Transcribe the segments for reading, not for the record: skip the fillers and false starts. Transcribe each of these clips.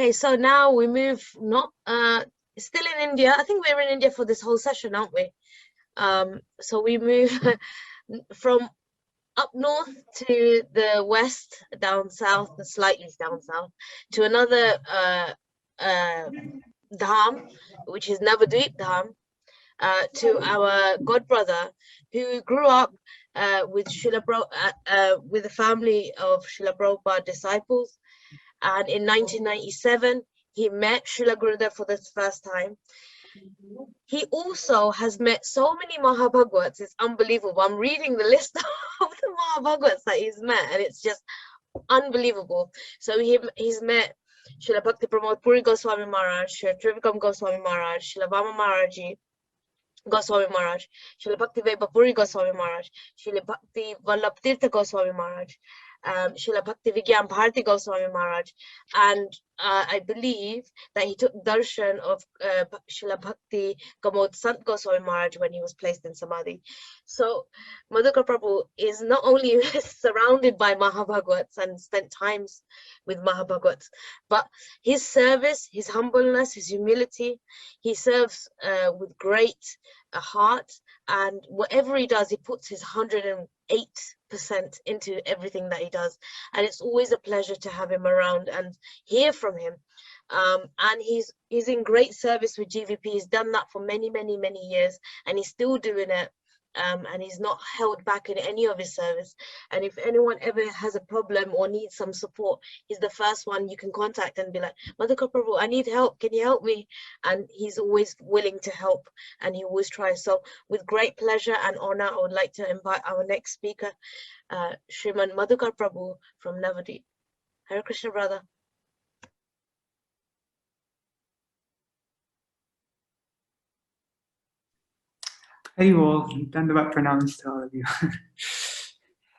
Okay, so now we move not still in India. I think we're in India for this whole session, aren't we? So we move from up north to the west, down south, and slightly down south, to another dham, which is Navadvip Dham, to our godbrother who grew up with with the family of Srila Prabhupada disciples, and in 1997 he met Srila Gurudeva for the first time. He also has met so many Mahabhagavats, it's unbelievable. I'm reading the list of the Mahabhagavats that he's met, and it's just unbelievable. So he's met Srila Bhakti Pramod Puri Goswami Maharaj, Srila Trivikram Goswami Maharaj, Srila Vama Maharaji Goswami Maharaj, Srila Bhakti Vaipa Puri Goswami Maharaj, Srila Bhakti Vallabh Tirtha Goswami Maharaj, Srila Bhakti Vigyan Bharati Goswami Maharaj, and I believe that he took darshan of Srila Bhakti Kamod Sant Goswami Maharaj when he was placed in Samadhi. So Madhukara Prabhu is not only surrounded by Mahabhagavats and spent times with Mahabhagavats, but his service, his humbleness, his humility, he serves with great heart, and whatever he does, he puts his 108% into everything that he does, and it's always a pleasure to have him around and hear from him. And he's in great service with GVP. He's done that for many years, and he's still doing it. And he's not held back in any of his service. And if anyone ever has a problem or needs some support, he's the first one you can contact and be like, Madhukara Prabhu, I need help, can you help me? And he's always willing to help, and he always tries. So with great pleasure and honor, I would like to invite our next speaker, Sriman Madhukara Prabhu from Navadvip. Hare Krishna, brother. Hey, well, Dandavat pranams to all of you.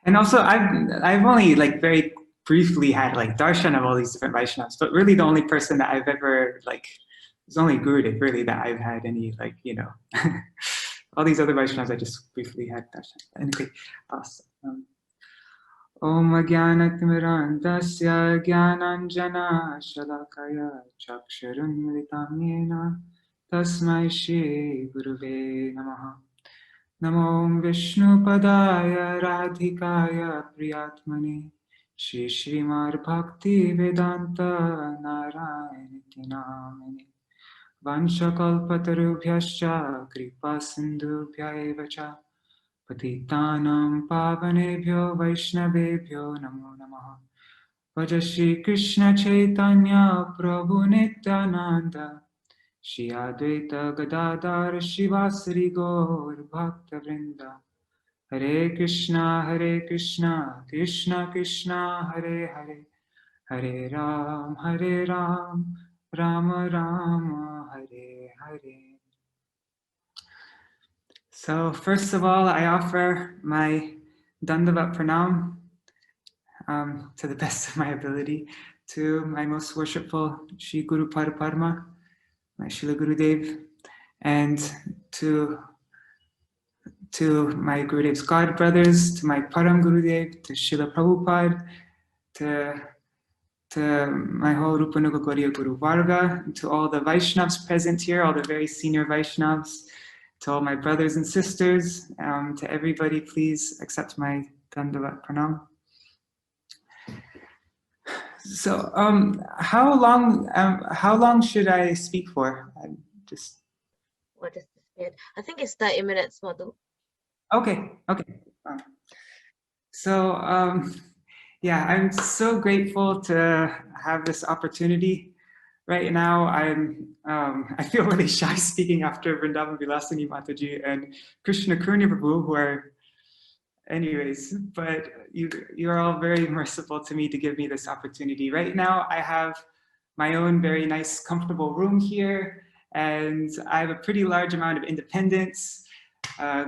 And also, I've only like very briefly had like darshan of all these different Vaishnavas, but really the only person that I've ever like, it's only Gurudev really that I've had any like, you know, all these other Vaishnavas I just briefly had darshan. Anyway, awesome. Om Jnanatimirandasya Jnananjana Shalakaya Chakshurun Militam Yena Tasmai Shri Guruve Namaha. Namo Vishnu Padaya Radhikaya Priyatmane Shri Srimad Bhakti Vedanta Narayana Namane Vanshakalpatarubhyascha Kripa Sindhubhya Evacha Patitanam Pavanebhyo Vaishnavebhyo Namo Namaha Vaja Shri Krishna Chaitanya Prabhu Nityananda Shri Advaita Gadadhar Shivasari Gaur Bhakta Vrinda Hare Krishna Krishna Krishna Hare Hare Hare Ram Rama Rama Hare Hare. So first of all, I offer my Dandavat Pranam to the best of my ability to my most worshipful Shri Guru Paraparma, my Srila Gurudev, and to my Gurudev's God brothers, to my Param Gurudev, to Srila Prabhupada, to my whole Rupanuga Gaudiya Guru Varga, and to all the Vaishnavas present here, all the very senior Vaishnavas, to all my brothers and sisters, to everybody, please accept my Dandavat Pranam. So, how long should I speak for? What is this? I think it's 30 minutes, Madhu. Okay. So, yeah, I'm so grateful to have this opportunity. Right now, I feel really shy speaking after Vrindavan Vilasini Mataji and Krishna Kurni Prabhu, who are, anyways, but you're all very merciful to me to give me this opportunity. Right now, I have my own very nice, comfortable room here, and I have a pretty large amount of independence,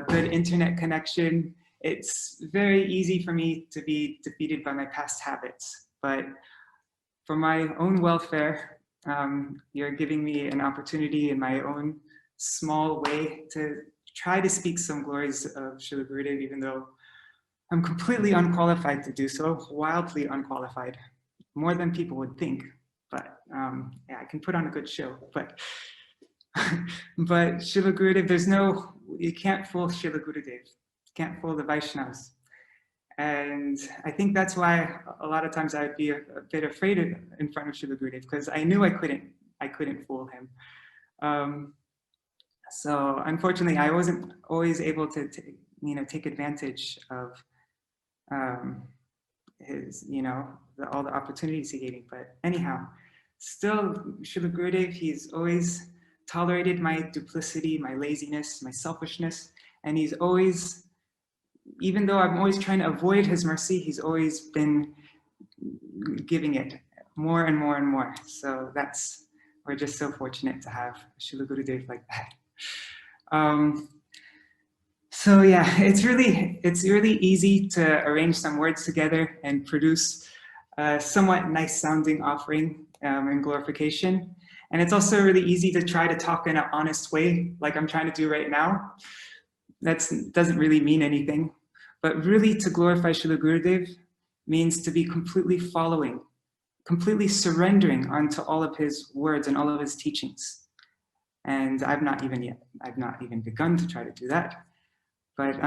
good internet connection. It's very easy for me to be defeated by my past habits, but for my own welfare, you're giving me an opportunity in my own small way to try to speak some glories of Srila Gurudev, even though I'm completely unqualified to do so, wildly unqualified, more than people would think. but yeah, I can put on a good show, but but Srila Gurudev, you can't fool Srila Gurudev, you can't fool the Vaishnavas. And I think that's why a lot of times I'd be a bit afraid in front of Srila Gurudev, because I knew I couldn't fool him. So unfortunately, I wasn't always able to take advantage of his, all the opportunities he gave me. But anyhow, still, Srila Gurudev, he's always tolerated my duplicity, my laziness, my selfishness, and he's always, even though I'm always trying to avoid his mercy, he's always been giving it more and more and more. So we're just so fortunate to have Srila Gurudev like that. So yeah, it's really easy to arrange some words together and produce a somewhat nice sounding offering in glorification. And it's also really easy to try to talk in an honest way, like I'm trying to do right now. That doesn't really mean anything, but really to glorify Srila Gurudev means to be completely following, completely surrendering onto all of his words and all of his teachings. And I've not even begun to try to do that. But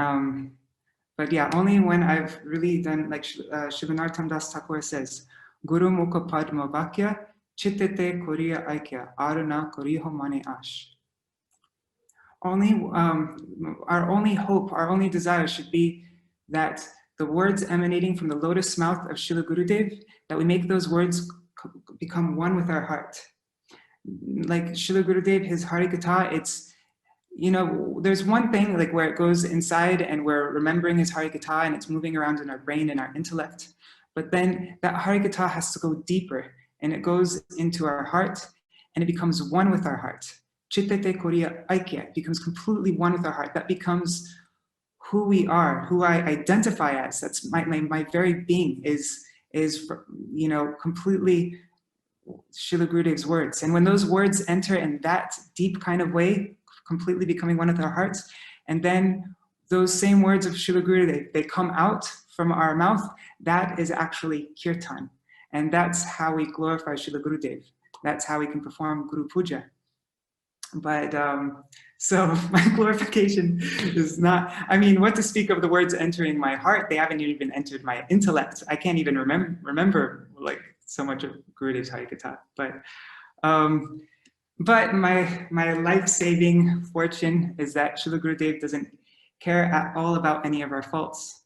yeah, only when I've really done, like Srila Narottam Das Thakur says, Guru Mukha Padma Vakya, Chittete Koriya Aikya, Aruna Koriho Mane Ash. Our only hope, our only desire should be that the words emanating from the lotus mouth of Srila Gurudev, that we make those words become one with our heart. Like Srila Gurudev, his Harikatha, it's, there's one thing like where it goes inside and we're remembering his Harikatha and it's moving around in our brain and our intellect. But then that Harikatha has to go deeper and it goes into our heart and it becomes one with our heart. Chittete Koriya Aikya becomes completely one with our heart. That becomes who we are, who I identify as. That's my very being is completely Srila Gurudev's words. And when those words enter in that deep kind of way, completely becoming one with our hearts, and then those same words of Srila Gurudev, they come out from our mouth, that is actually kirtan. And that's how we glorify Srila Gurudev. That's how we can perform Guru Puja. But so my glorification is not, what to speak of the words entering my heart, they haven't even entered my intellect. I can't even remember like so much of Gurudev's Harikatha. But my life-saving fortune is that Srila Gurudev doesn't care at all about any of our faults.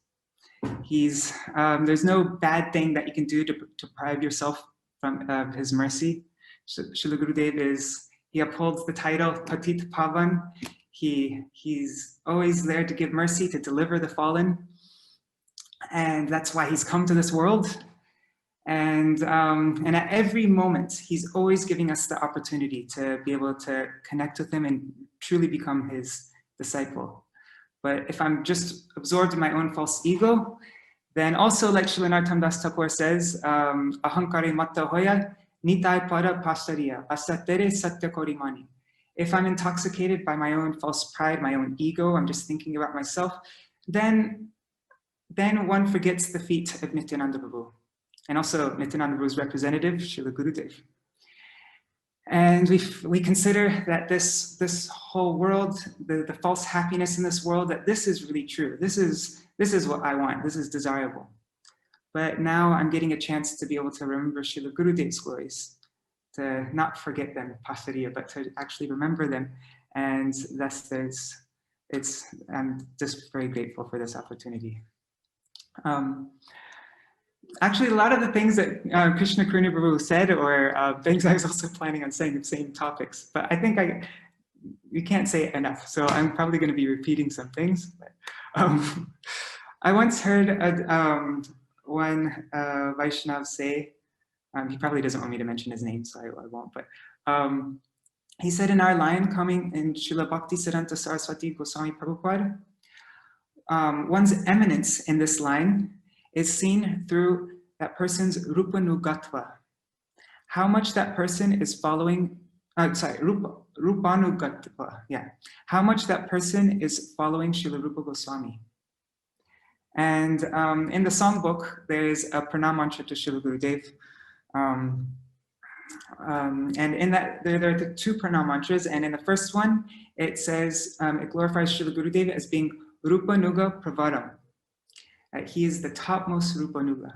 There's no bad thing that you can do to deprive yourself from his mercy. Srila Gurudev he upholds the title Patit Pavan. He's always there to give mercy, to deliver the fallen. And that's why he's come to this world. And at every moment, he's always giving us the opportunity to be able to connect with him and truly become his disciple. But if I'm just absorbed in my own false ego, then also like Srila Narottam Das Thakur says, Ahankari matta hoya, nitai pada pastariya, asatere satya korimani. If I'm intoxicated by my own false pride, my own ego, I'm just thinking about myself, then one forgets the feet of Nityananda Prabhu. And also Nityananda Prabhu's representative, Srila Gurudev. And we consider that this whole world, the false happiness in this world, that this is really true. This is what I want. This is desirable. But now I'm getting a chance to be able to remember Srila Gurudev's glories, to not forget them, pasariya, but to actually remember them. And thus I'm just very grateful for this opportunity. Actually, a lot of the things that Krishna Karuna Prabhu said, or things I was also planning on saying, the same topics, but I think we can't say it enough, so I'm probably going to be repeating some things. But, I once heard one Vaishnav say, he probably doesn't want me to mention his name, so I won't, but he said in our line coming in Srila Bhaktisiddhanta Saraswati Goswami Prabhupada, one's eminence in this line is seen through that person's rupanugatva. How much that person is following, rupanugatva, yeah. How much that person is following Srila Rupa Goswami. And in the songbook, there's a pranam mantra to Srila Gurudev. And in that, there are the two pranam mantras, and in the first one, it says, it glorifies Srila Gurudeva as being Rupa Nuga Pravaram. He is the topmost Rupa Nuga.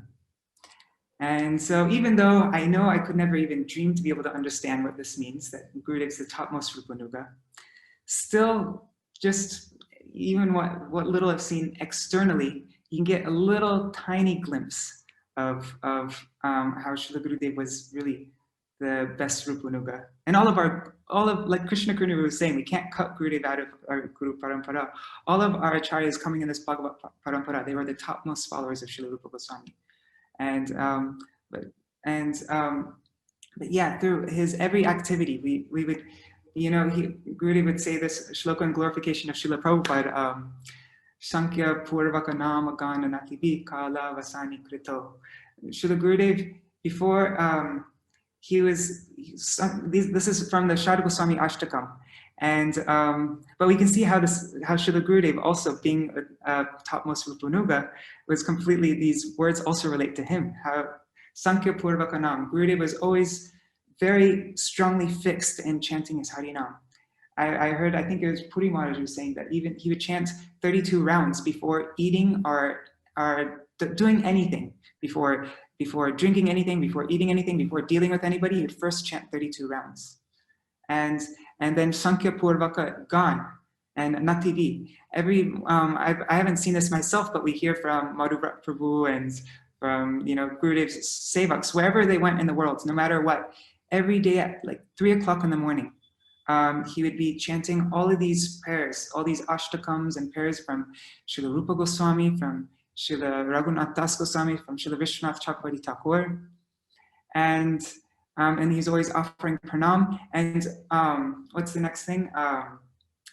And so even though I know I could never even dream to be able to understand what this means, that Gurudeva is the topmost Rupa Nuga, still just even what little I've seen externally, you can get a little tiny glimpse of how Srila Gurudeva was really the best Rupa Nuga. And like Krishna Kurni was saying, we can't cut Gurudeva out of our Guru Parampara. All of our acharyas coming in this Bhagavad Parampara, they were the topmost followers of Srila Rupa Goswami. But yeah, through his every activity, we would, Gurudeva would say this shloka in glorification of Srila Prabhupada, Sankhya Purvaka Nama Gana Nativi Kala Vasani Krito. Srila Gurudeva, before this is from the Shraddha Goswami Ashtakam, and but we can see how Srila Gurudeva, also being a topmost Rupa Nuga, was completely, these words also relate to him. How Sankhya Purvaka Nam, Gurudeva was always very strongly fixed in chanting his Harinam. I heard, I think it was Puri Maharaja was saying that even he would chant 32 rounds before eating or doing anything, before drinking anything, before eating anything, before dealing with anybody. He would first chant 32 rounds. And then Sankhya Purvaka Gan and Nativi. I haven't seen this myself, but we hear from Madhukara Prabhu and from Gurudev's sevaks, wherever they went in the world, no matter what, every day at like 3 o'clock in the morning, he would be chanting all of these prayers, all these ashtakams and prayers from Srila Rupa Goswami, from Srila Raghunath Das Goswami, from Srila Vishwanath Chakravarti Thakur, and he's always offering pranam. And what's the next thing?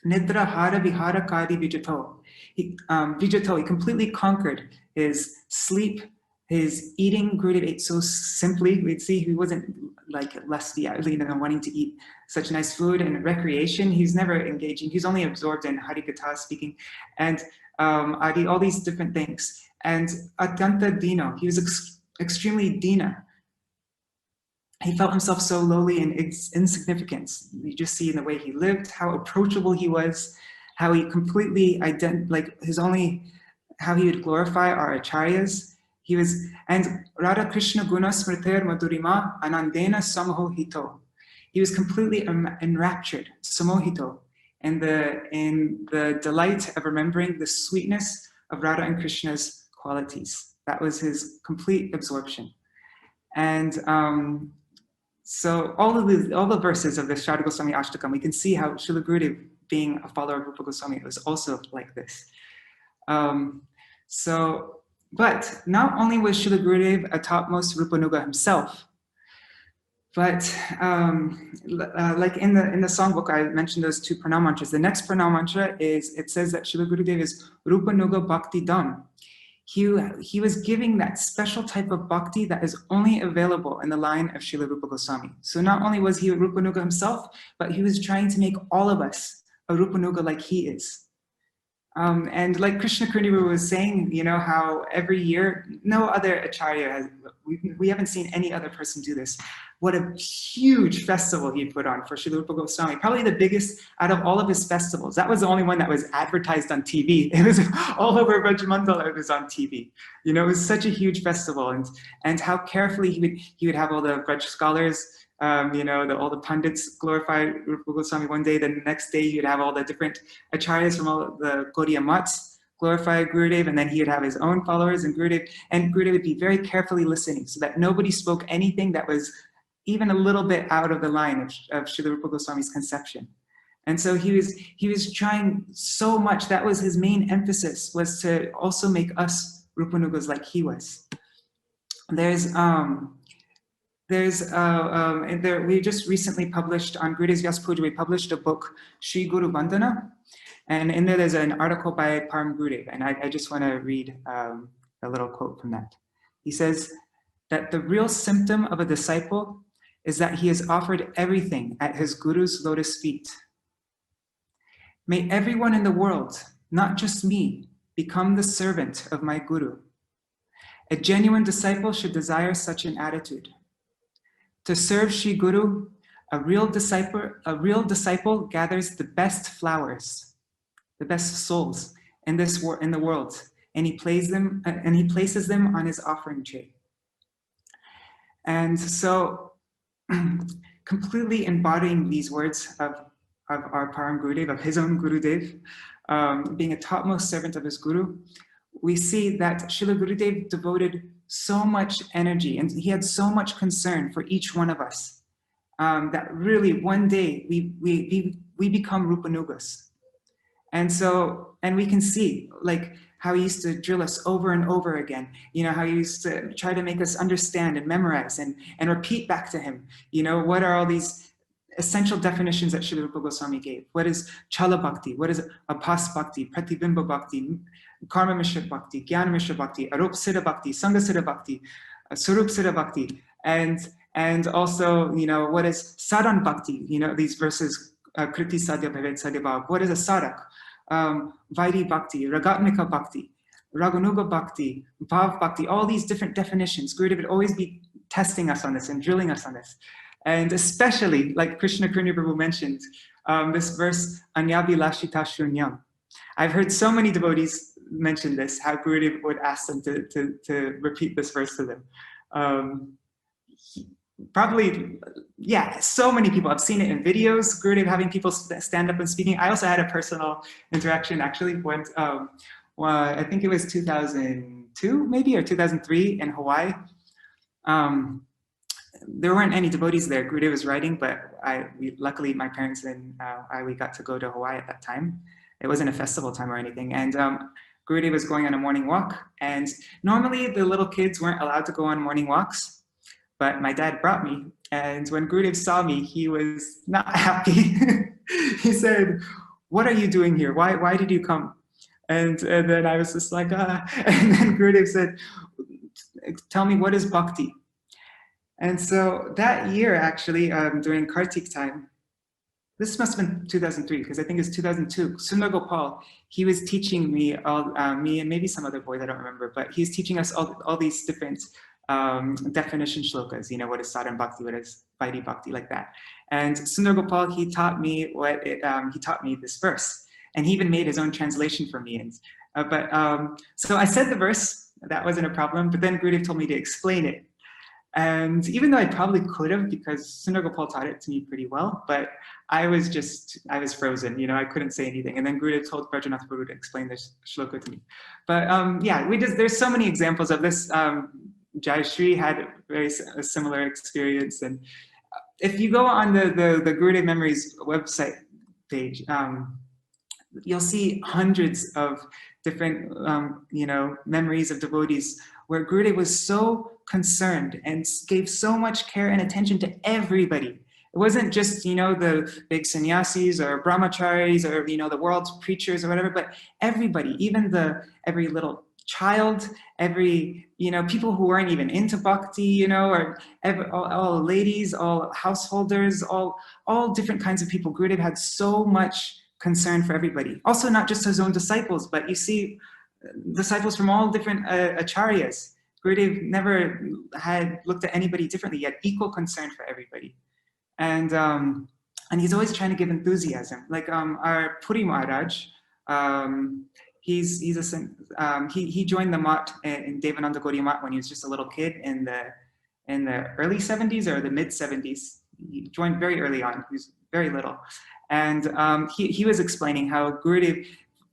Nidra Hara Vihara Kadi Vijato. He completely conquered his sleep, his eating. Gurudeva ate so simply. We'd see he wasn't like lusty, wanting to eat such nice food. And recreation, he's never engaging. He's only absorbed in Harikatha speaking, and all these different things. And Atyanta Dino, he was extremely Dina. He felt himself so lowly and insignificant. You just see in the way he lived, how approachable he was, how he completely how he would glorify our acharyas. And Radha Krishna Guna Smriter Madhurima Anandena Samohito. He was completely enraptured, Samohito, in the delight of remembering the sweetness of Radha and Krishna's qualities. That was his complete absorption. And so all the verses of the Shraddha Goswami Ashtakam, we can see how Srila Gurudeva, being a follower of Rupa Goswami, was also like this. But not only was Srila Gurudeva a topmost Rupa Nuga himself, but like in the songbook, I mentioned those two pranam mantras. The next pranam mantra it says that Srila Gurudeva is Rupa Nuga Bhakti Dham. He was giving that special type of bhakti that is only available in the line of Srila Rupa Goswami. So not only was he a Rupa Nuga himself, but he was trying to make all of us a Rupa Nuga like he is. And like Krishna Kurniva was saying, how every year, no other acharya has, we haven't seen any other person do this. What a huge festival he put on for Srila Rupa Goswami, probably the biggest out of all of his festivals. That was the only one that was advertised on TV. It was all over Brajmandala, it was on TV. It was such a huge festival, and how carefully he would have all the Braj scholars, all the pundits glorify Rupa Goswami one day. The next day you'd have all the different acharyas from all the Gaudiya mats glorify Gurudev, and then he would have his own followers, and Gurudev would be very carefully listening so that nobody spoke anything that was even a little bit out of the line of Srila Rupa Goswami's conception. And so he was trying so much. That was his main emphasis, was to also make us Rupa Nugas like he was. We just recently published on Gurudev's Vyas Puja, we published a book, Shri Guru Vandana, and in there's an article by Param Gurudev, and I just want to read a little quote from that. He says that the real symptom of a disciple is that he has offered everything at his Guru's lotus feet. May everyone in the world, not just me, become the servant of my Guru. A genuine disciple should desire such an attitude. To serve Shri Guru, a real disciple gathers the best flowers, the best souls in the world, and he places them on his offering tray. And so, completely embodying these words of our Param Gurudev, of his own Gurudev, being a topmost servant of his Guru, we see that Srila Gurudev devoted so much energy and he had so much concern for each one of us that really one day we become Rupanugas. And so, and we can see like how he used to drill us over and over again, you know, how he used to try to make us understand and memorize and repeat back to him, you know, what are all these essential definitions that Srila Rupa Goswami gave. What is Chala Bhakti? What is Apas Bhakti, Pratibimba Bhakti, Karma Mishra Bhakti, Jnana Mishra Bhakti, Arup Siddha Bhakti, Sangha Siddha Bhakti, Surup Siddha Bhakti, and also, you know, what is Sadhan Bhakti? You know, these verses, Kriti Sadhya Bhavet Sadhya Bhav. What is a sadhak? Vaidhi Bhakti, Ragatmika Bhakti, Raganuga Bhakti, Bhav Bhakti, all these different definitions. Gurudev would always be testing us on this and drilling us on this. And especially, like Krishna Kurnya Prabhu mentioned, this verse, Anyabi Lashita Shunyam. I've heard so many devotees mention this, how Gurudev would ask them to repeat this verse to them. Probably, yeah, so many people. I've seen it in videos, Gurudev having people stand up and speaking. I also had a personal interaction actually when, I think it was 2002 maybe, or 2003 in Hawaii. There weren't any devotees there. Gurudev was writing, but luckily my parents and we got to go to Hawaii at that time. It wasn't a festival time or anything. And Gurudev was going on a morning walk. And normally the little kids weren't allowed to go on morning walks. But my dad brought me, and when Gurudev saw me, he was not happy. He said, "What are you doing here? Why did you come?" And then I was just like, And then Gurudev said, "Tell me, what is bhakti?" And so that year, actually, during Kartik time, this must have been 2003, because I think it's 2002, Sundar Gopal, he was teaching me, me and maybe some other boys, I don't remember, but he's teaching us all these different definition shlokas, you know, what is sadhan bhakti, what is vaidhi bhakti, like that. And Sundar Gopal, he taught me this verse, and he even made his own translation for me. And so I said the verse, that wasn't a problem, but then Gurudev told me to explain it. And even though I probably could have, because Sundar Gopal taught it to me pretty well, but I was frozen, you know, I couldn't say anything. And then Gurudev told Brajanath Prabhu to explain this shloka to me. But yeah, there's so many examples of this. Jai Shri had a similar experience. And if you go on the Gurudev Memories website page, you'll see hundreds of different, you know, memories of devotees where Gurudev was so concerned and gave so much care and attention to everybody. It wasn't just, you know, the big sannyasis or brahmacharis or, you know, the world's preachers or whatever, but everybody, even every little child, every, you know, people who weren't even into bhakti, you know, or all ladies, all householders, all different kinds of people. Gurudev had so much concern for everybody. Also, not just his own disciples, but you see disciples from all different acharyas. Gurudev never had looked at anybody differently. He had equal concern for everybody. And he's always trying to give enthusiasm. Like our Puri Maharaj, he joined the Mat in Devananda Gaudiya Mat when he was just a little kid in the early 70s or the mid 70s. He joined very early on. He was very little. And he was explaining how Gurudev,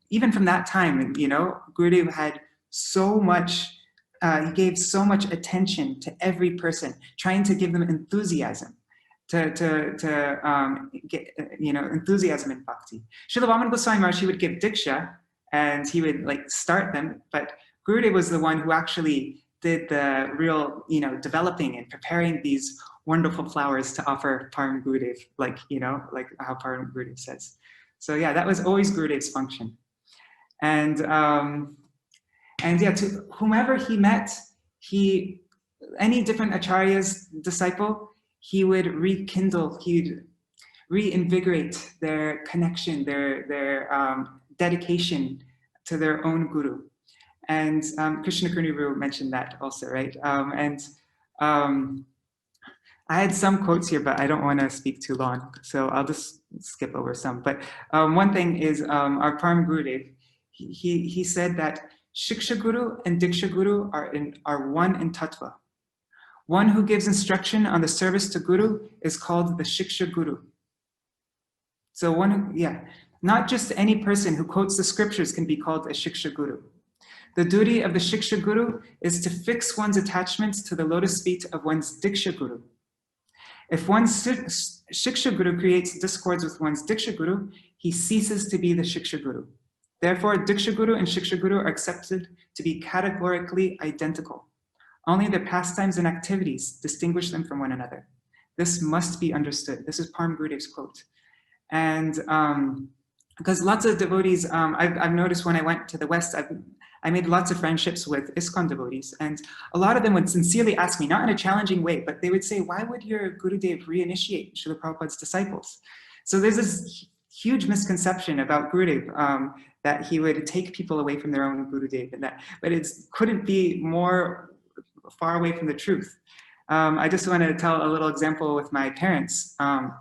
even from that time, you know, Gurudev had so much, he gave so much attention to every person, trying to give them enthusiasm, to get, you know, enthusiasm in bhakti. Srila Vamana Goswami Maharaj, he would give diksha and he would like start them, but Gurudev was the one who actually did the real, you know, developing and preparing these wonderful flowers to offer Param Gurudev, like, you know, like how Param Gurudev says. So yeah, that was always Gurudev's function. And yeah, to whomever he met, any different acharya's disciple, he would rekindle, he'd reinvigorate their connection, their dedication to their own guru. And Krishna Kurniru mentioned that also, right? I had some quotes here, but I don't want to speak too long, so I'll just skip over some. But one thing is our Param Gurudev, he said that Shiksha Guru and Diksha Guru are one in Tattva. One who gives instruction on the service to Guru is called the Shiksha Guru. So not just any person who quotes the scriptures can be called a Shiksha Guru. The duty of the Shiksha Guru is to fix one's attachments to the lotus feet of one's Diksha Guru. If one's Shiksha Guru creates discords with one's Diksha Guru, he ceases to be the Shiksha Guru. Therefore, Diksha Guru and Shiksha Guru are accepted to be categorically identical. Only their pastimes and activities distinguish them from one another. This must be understood. This is Param Gurudev's quote. And because lots of devotees, I've noticed when I went to the West, I made lots of friendships with ISKCON devotees, and a lot of them would sincerely ask me, not in a challenging way, but they would say, why would your Gurudev reinitiate Srila Prabhupada's disciples? So there's this huge misconception about Gurudev, that he would take people away from their own Gurudev, but it couldn't be more far away from the truth. I just want to tell a little example with my parents. I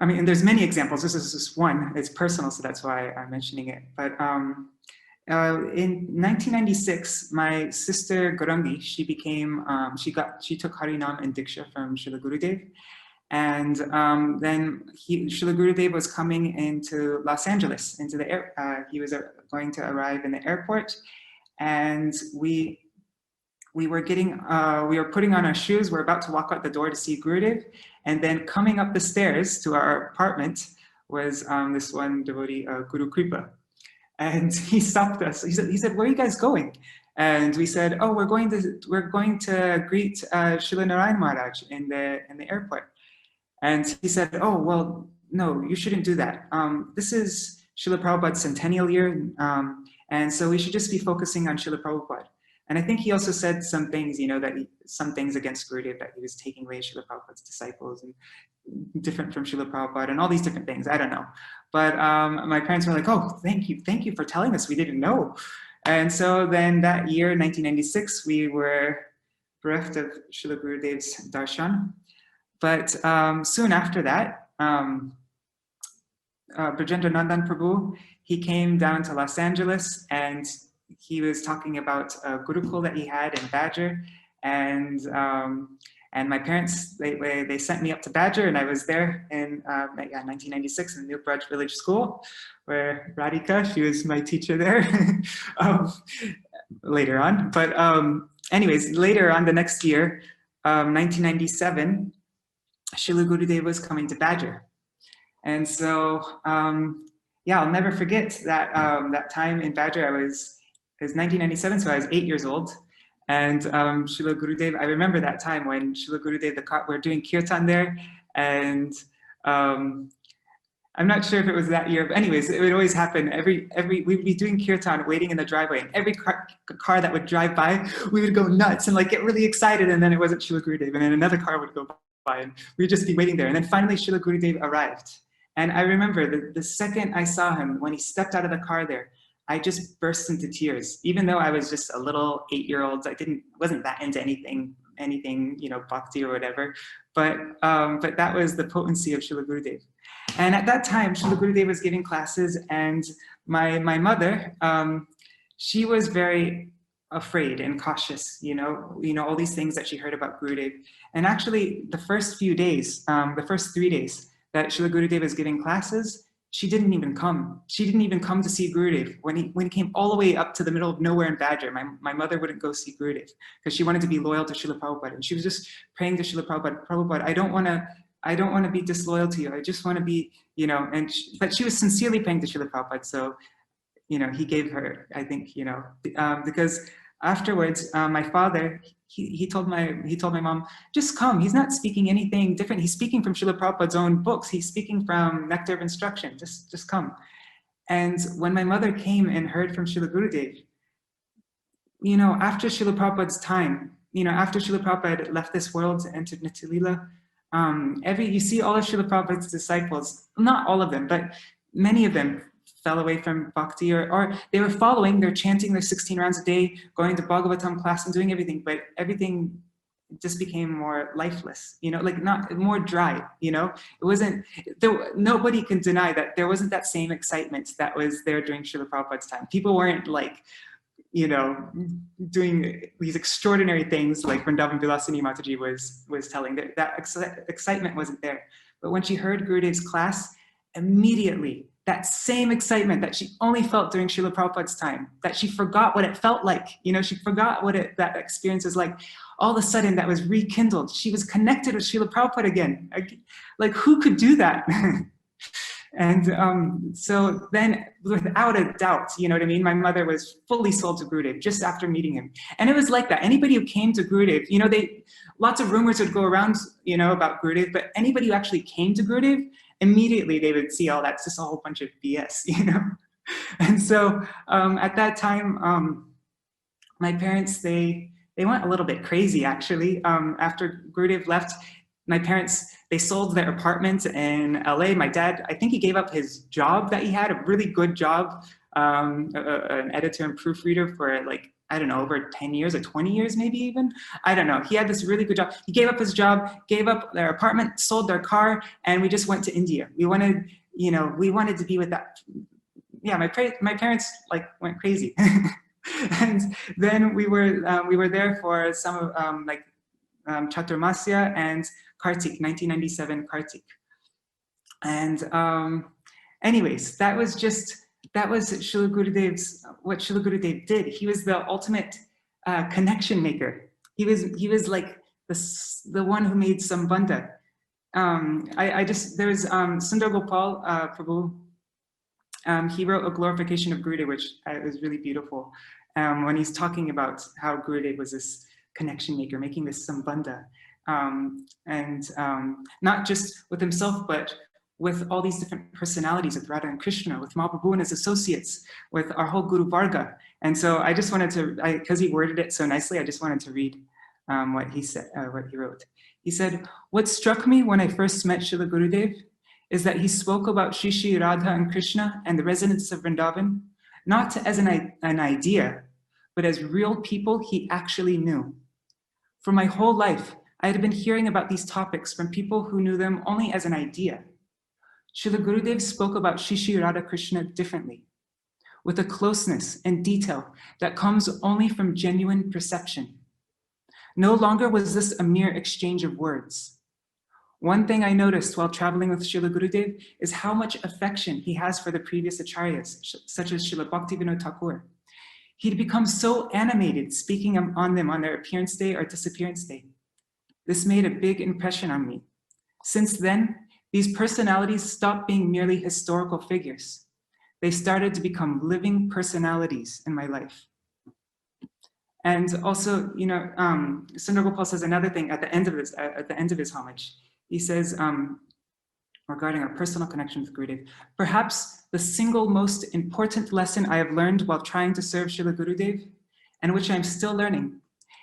mean, there's many examples. This is just one. It's personal, so that's why I'm mentioning it. But in 1996, my sister Gaurangi, she took Harinam and Diksha from Srila Gurudev. And then Srila Gurudev was coming into Los Angeles, into the he was going to arrive in the airport, and we were putting on our shoes. We're about to walk out the door to see Gurudev, and then coming up the stairs to our apartment was this one devotee, Guru Kripa, and he stopped us. He said, "Where are you guys going?" And we said, "Oh, we're going to greet Srila Narayana Maharaj in the airport." And he said, "Oh, well, no, you shouldn't do that. This is Srila Prabhupada's centennial year, and so we should just be focusing on Srila Prabhupada." And I think he also said some things, some things against Gurudev, that he was taking away Srila Prabhupada's disciples and different from Srila Prabhupada and all these different things. I don't know. But my parents were like, "Oh, thank you for telling us. We didn't know." And so then that year, 1996, we were bereft of Srila Gurudev's darshan. But soon after that, Brajendra Nandan Prabhu, he came down to Los Angeles, and he was talking about a Gurukul that he had in Badger, and my parents, they sent me up to Badger, and I was there in 1996 in the New Braj Village School, where Radhika, she was my teacher there later on. But anyways, later on the next year, 1997, Srila Gurudev was coming to Badger. And so, I'll never forget that that time in Badger. It was 1997, so I was 8 years old. And Srila Gurudev, I remember that time when Srila Gurudev, we're doing kirtan there. And I'm not sure if it was that year, but anyways, it would always happen. We would be doing kirtan, waiting in the driveway, and every car that would drive by, we would go nuts and like get really excited. And then it wasn't Srila Gurudev, and then another car would go by, and we'd just be waiting there. And then finally Srila Gurudev arrived. And I remember the second I saw him, when he stepped out of the car there, I just burst into tears. Even though I was just a little 8-year-old, wasn't that into anything, bhakti or whatever. But that was the potency of Srila Gurudev. And at that time, Srila Gurudev was giving classes, and my mother, she was very afraid and cautious, all these things that she heard about Gurudev. And actually, the first 3 days that Srila Gurudev was giving classes, she didn't even come. She didn't even come to see Gurudev. When he came all the way up to the middle of nowhere in Badger, my mother wouldn't go see Gurudev because she wanted to be loyal to Srila Prabhupada. And she was just praying to Srila Prabhupada, "Prabhupada, I don't want to be disloyal to you. I just want to be, but she was sincerely praying to Srila Prabhupada. So, he gave her, I think, because afterwards, my father, he told my mom, "Just come. He's not speaking anything different. He's speaking from Srila Prabhupada's own books. He's speaking from Nectar of Instruction. Just come." And when my mother came and heard from Srila Gurudev, after Srila Prabhupada's time, after Srila Prabhupada left this world and entered Nitya Leela, you see all of Srila Prabhupada's disciples, not all of them, but many of them fell away from bhakti, or they were following, they're chanting their 16 rounds a day, going to Bhagavatam class and doing everything, but everything it just became more lifeless, you know, like not more dry, you know. It wasn't there. Nobody can deny that there wasn't that same excitement that was there during Srila Prabhupada's time. People weren't like, you know, doing these extraordinary things like Vrindavan Vilasini Mataji was telling. That excitement wasn't there. But when she heard Gurudev's class, immediately that same excitement that she only felt during Srila Prabhupada's time, that she forgot what it felt like, you know, she forgot what that experience was like. All of a sudden that was rekindled. She was connected with Srila Prabhupada again. Like, who could do that? And so then, without a doubt, you know what I mean, my mother was fully sold to Gurudev just after meeting him. And it was like that. Anybody who came to Gurudev, you know, lots of rumors would go around, you know, about Gurudev, but anybody who actually came to Gurudev, immediately they would see, oh, that's just a whole bunch of BS, you know. And so at that time, my parents, they went a little bit crazy, actually. After Gurudev left, my parents, they sold their apartment in LA. My dad, I think he gave up his job that he had, a really good job, an editor and proofreader for like, I don't know, over 10 years or 20 years maybe even. I don't know. He had this really good job. He gave up his job, gave up their apartment, sold their car, and we just went to India. We wanted, you know, we wanted to be with that. Yeah, my parents like went crazy. And then we were there for some like Chaturmasya and Kartik, 1997 Kartik. And anyways, that was Srila Gurudev's, what Srila Gurudev did. He was the ultimate connection maker. He was like the one who made Sambandha. There was Sundar Gopal Prabhu. He wrote a glorification of Gurudev, which was really beautiful. When he's talking about how Gurudev was this connection maker, making this Sambandha. And not just with himself, but with all these different personalities, with Radha and Krishna, with Mahaprabhu and his associates, with our whole Guru Varga. And so I just wanted to, because he worded it so nicely, I just wanted to read what he said, what he wrote. He said, "What struck me when I first met Srila Gurudev is that he spoke about Shri Shri Radha and Krishna and the residents of Vrindavan, not as an idea, but as real people he actually knew. For my whole life, I had been hearing about these topics from people who knew them only as an idea. Srila Gurudev spoke about Shri Shri Radha Krishna differently, with a closeness and detail that comes only from genuine perception. No longer was this a mere exchange of words. One thing I noticed while traveling with Srila Gurudev is how much affection he has for the previous acharyas, such as Srila Bhaktivinoda Thakur. He'd become so animated speaking on them on their appearance day or disappearance day. This made a big impression on me. Since then, these personalities stopped being merely historical figures. They started to become living personalities in my life." And also, you know, Sundar Gopal says another thing at the end of his homage. He says, regarding our personal connection with Gurudev, "Perhaps the single most important lesson I have learned while trying to serve Srila Gurudev, and which I'm still learning,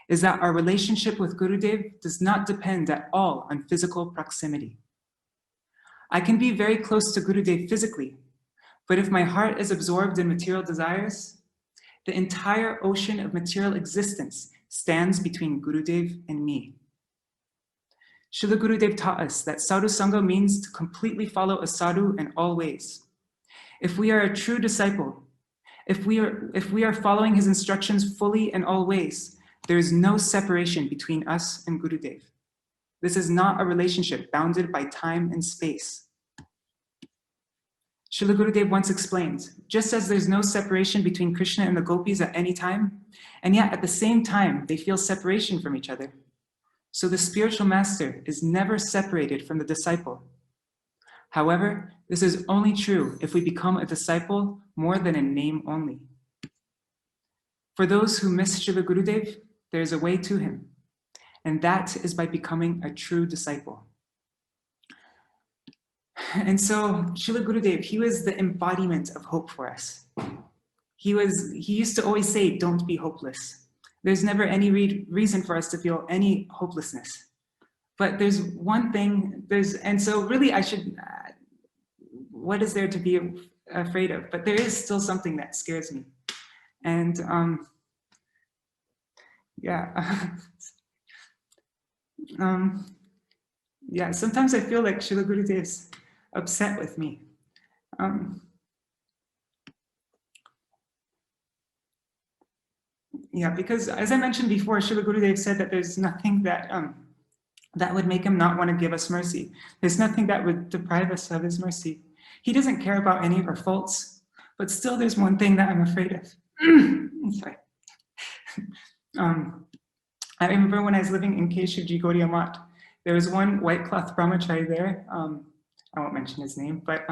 is that our relationship with Gurudev does not depend at all on physical proximity. I can be very close to Gurudev physically, but if my heart is absorbed in material desires, the entire ocean of material existence stands between Gurudev and me. Srila Gurudev taught us that sadhu sangha means to completely follow a sadhu in all ways. If we are a true disciple, if we are following his instructions fully in all ways, there is no separation between us and Gurudev. This is not a relationship bounded by time and space." Srila Gurudev once explained, just as there's no separation between Krishna and the gopis at any time, and yet at the same time, they feel separation from each other, so the spiritual master is never separated from the disciple. However, this is only true if we become a disciple more than in name only. For those who miss Srila Gurudev, there is a way to him, and that is by becoming a true disciple. And so Srila Gurudev, he was the embodiment of hope for us. He used to always say, "Don't be hopeless." There's never any reason for us to feel any hopelessness. But there's one thing, and so really I should, what is there to be afraid of? But there is still something that scares me. And yeah. Yeah, sometimes I feel like Srila Gurudev's upset with me. Yeah, because as I mentioned before, Srila Gurudev said that there's nothing that that would make him not want to give us mercy. There's nothing that would deprive us of his mercy. He doesn't care about any of our faults, but still there's one thing that I'm afraid of. Sorry. I remember when I was living in Keshivji Gaudiya Math, there was one white cloth brahmachari there. I won't mention his name, but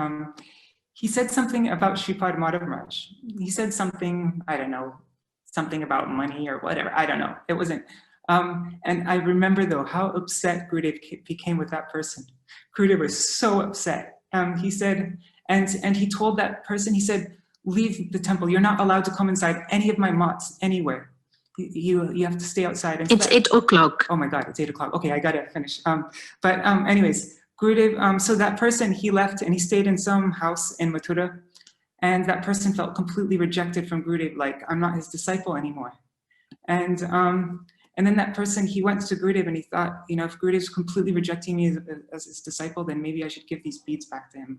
he said something about Sripad Madhav Maharaj. He said something, I don't know, something about money or whatever. I don't know. It wasn't. And I remember though how upset Gurudev became with that person. Gurudev was so upset. He said, and he told that person, he said, leave the temple. You're not allowed to come inside any of my mats anywhere. You have to stay outside. And it's 8 o'clock. Oh my God, it's 8 o'clock. Okay, I gotta finish. Anyways, Gurudev, so that person, he left and he stayed in some house in Mathura. And that person felt completely rejected from Gurudev, like, I'm not his disciple anymore. And then that person, he went to Gurudev and he thought, you know, if Gurudev's completely rejecting me as his disciple, then maybe I should give these beads back to him.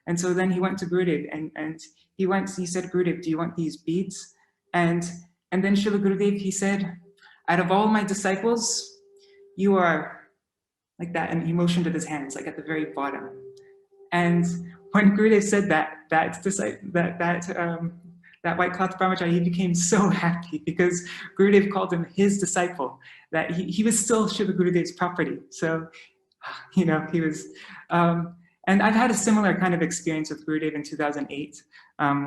And so then he went to Gurudev and he said, Gurudev, do you want these beads? And then Srila Gurudev, he said, out of all my disciples, you are like that. And he motioned with his hands, like at the very bottom. And when Gurudev said that white cloth brahmachari, he became so happy because Gurudev called him his disciple, that he was still Srila Gurudev's property. So, you know, he was, and I've had a similar kind of experience with Gurudev in 2008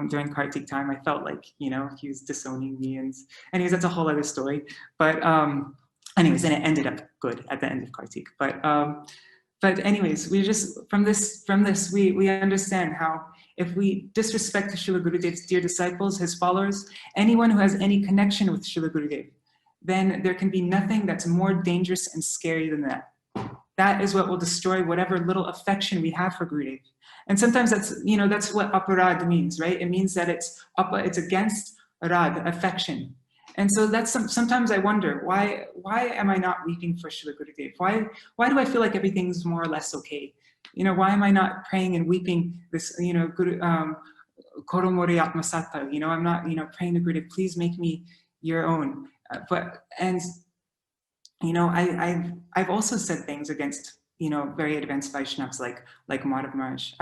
during Kartik time. I felt like, you know, he was disowning me, and anyways, that's a whole other story. But anyways, and it ended up good at the end of Kartik. But anyways, we just, from this, we understand how if we disrespect Srila Gurudev's dear disciples, his followers, anyone who has any connection with Srila Gurudev, then there can be nothing that's more dangerous and scary than that. That is what will destroy whatever little affection we have for Gurudev. And sometimes that's, you know, that's what aparad means, right? It means that it's against rad, affection. And so that's sometimes I wonder, why am I not weeping for Srila Gurudev? Why do I feel like everything's more or less okay? You know, why am I not praying and weeping this, you know, Koromori Atmasata, you know, I'm not, you know, praying to Gurudev, please make me your own. You know, I've also said things against, you know, very advanced Vaishnavas like Madhav Maharaj.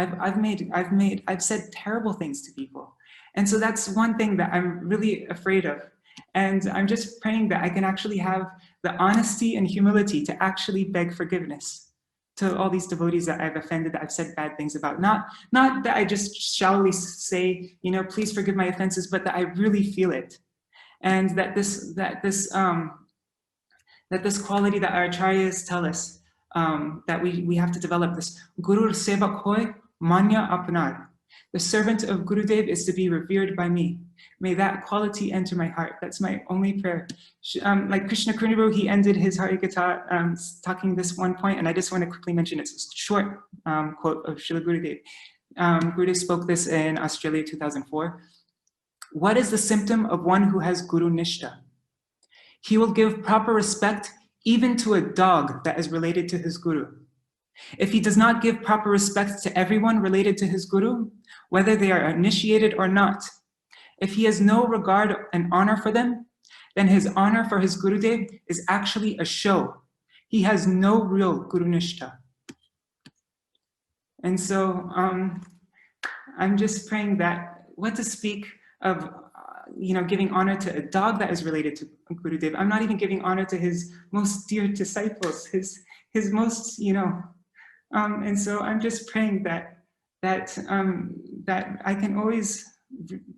I've said terrible things to people. And so that's one thing that I'm really afraid of. And I'm just praying that I can actually have the honesty and humility to actually beg forgiveness to all these devotees that I've offended, that I've said bad things about. Not that I just shallowly say, you know, please forgive my offenses, but that I really feel it. And that this quality that our acharyas tell us, that we have to develop, this Gurur Sevak Hoy Manya Apnar. The servant of Gurudev is to be revered by me. May that quality enter my heart. That's my only prayer. Like Krishna Krunuru, he ended his Harikatha talking this one point, and I just want to quickly mention it's a short quote of Srila Gurudev. Gurudev spoke this in Australia 2004. What is the symptom of one who has Guru Nishta? He will give proper respect even to a dog that is related to his Guru. If he does not give proper respect to everyone related to his Guru, whether they are initiated or not, if he has no regard and honor for them, then his honor for his Gurudev is actually a show. He has no real Guru Nishta. And so I'm just praying that, what to speak of, you know, giving honor to a dog that is related to Gurudev. I'm not even giving honor to his most dear disciples, his most, you know, and so I'm just praying that I can always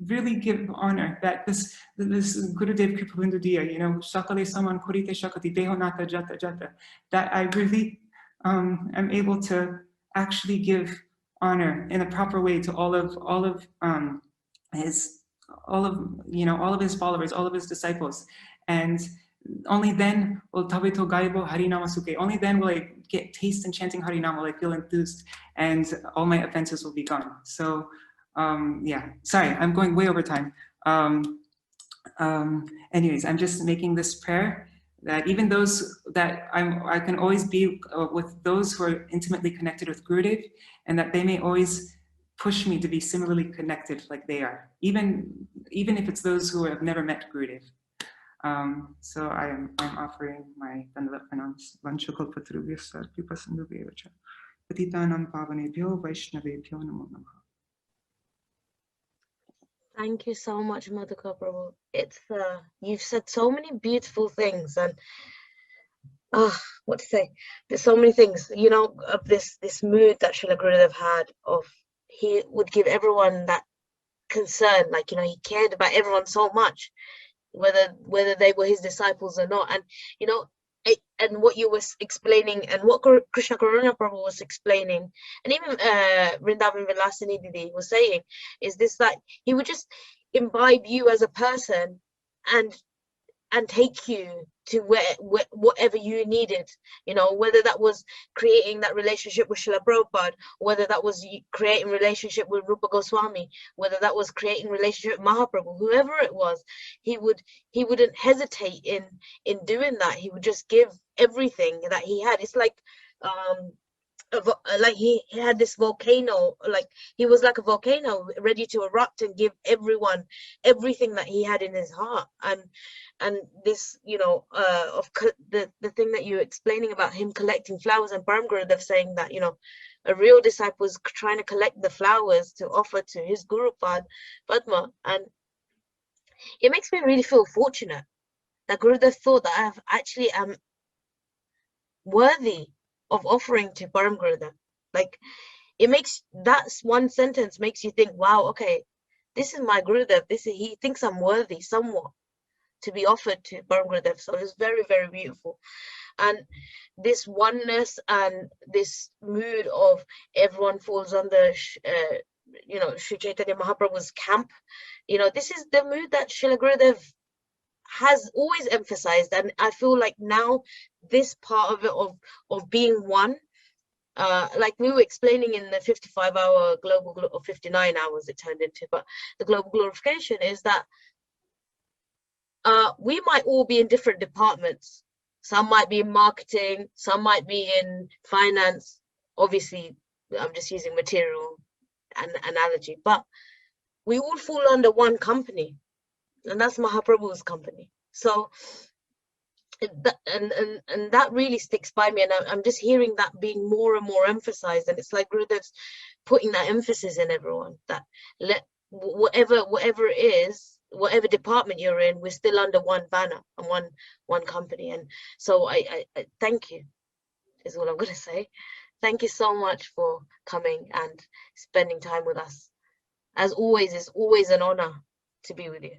really give honor, that this Gurudev Kripabindu, you know, Shakale Saman Kurite Shakati Deho Nata Jata Jata, that I really am able to actually give honor in a proper way to all of his followers, all of his disciples. And only then will Tabito Gaibo Harinama Suke, only then will I get taste in chanting Harinama, will I feel enthused, and all my offenses will be gone. So yeah, sorry, I'm going way over time. Anyways, I'm just making this prayer that even those that I can always be with those who are intimately connected with Gurudev, and that they may always push me to be similarly connected like they are, even if it's those who have never met Gurudev. So I'm offering my Dandavat pranams. Vanchukalpatrubhyasya Kripasindhubhyevacha Patitanam Pavanebhyo Vaishnavebhyo Namo Namaha. Thank you so much, Madhukara Prabhu. It's you've said so many beautiful things, and what to say? There's so many things, you know, of this mood that Srila Gurudev had of he would give everyone that concern, like, you know, he cared about everyone so much, whether they were his disciples or not. And you know, and what you was explaining, and what Krishna Karuna Prabhu was explaining, and even Vrindavan Vilasini Didi was saying, is this, that he would just imbibe you as a person and take you to whatever you needed, you know, whether that was creating that relationship with Srila Prabhupada, whether that was creating relationship with Rupa Goswami, whether that was creating relationship with Mahaprabhu, whoever it was, he wouldn't hesitate in doing that. He would just give everything that he had. It's like like he had this volcano, like he was like a volcano ready to erupt and give everyone everything that he had in his heart. And this, you know, the thing that you're explaining about him collecting flowers, and Param Gurudev saying that, you know, a real disciple is trying to collect the flowers to offer to his Guru Padma. And it makes me really feel fortunate that Gurudev thought that I have actually am worthy of offering to Param Gurudev. Like, it makes, that's one sentence makes you think, wow, okay, this is my Gurudev, he thinks I'm worthy somewhat to be offered to Param Gurudev. So it's very, very beautiful. And this oneness and this mood of everyone falls under you know, Sri Chaitanya Mahaprabhu's camp, you know, this is the mood that Srila Gurudev has always emphasized. And I feel like now this part of it, of being one, like we were explaining in the 55-hour global, or 59 hours it turned into, but the global glorification is that we might all be in different departments. Some might be in marketing, some might be in finance. Obviously, I'm just using material analogy, but we all fall under one company, and that's Mahaprabhu's company. So and that really sticks by me, and I'm just hearing that being more and more emphasized. And it's like Gurudev's putting that emphasis in everyone, that whatever it is, whatever department you're in, we're still under one banner and one company. And so I thank you is all I'm going to say. Thank you so much for coming and spending time with us. As always, it's always an honor to be with you.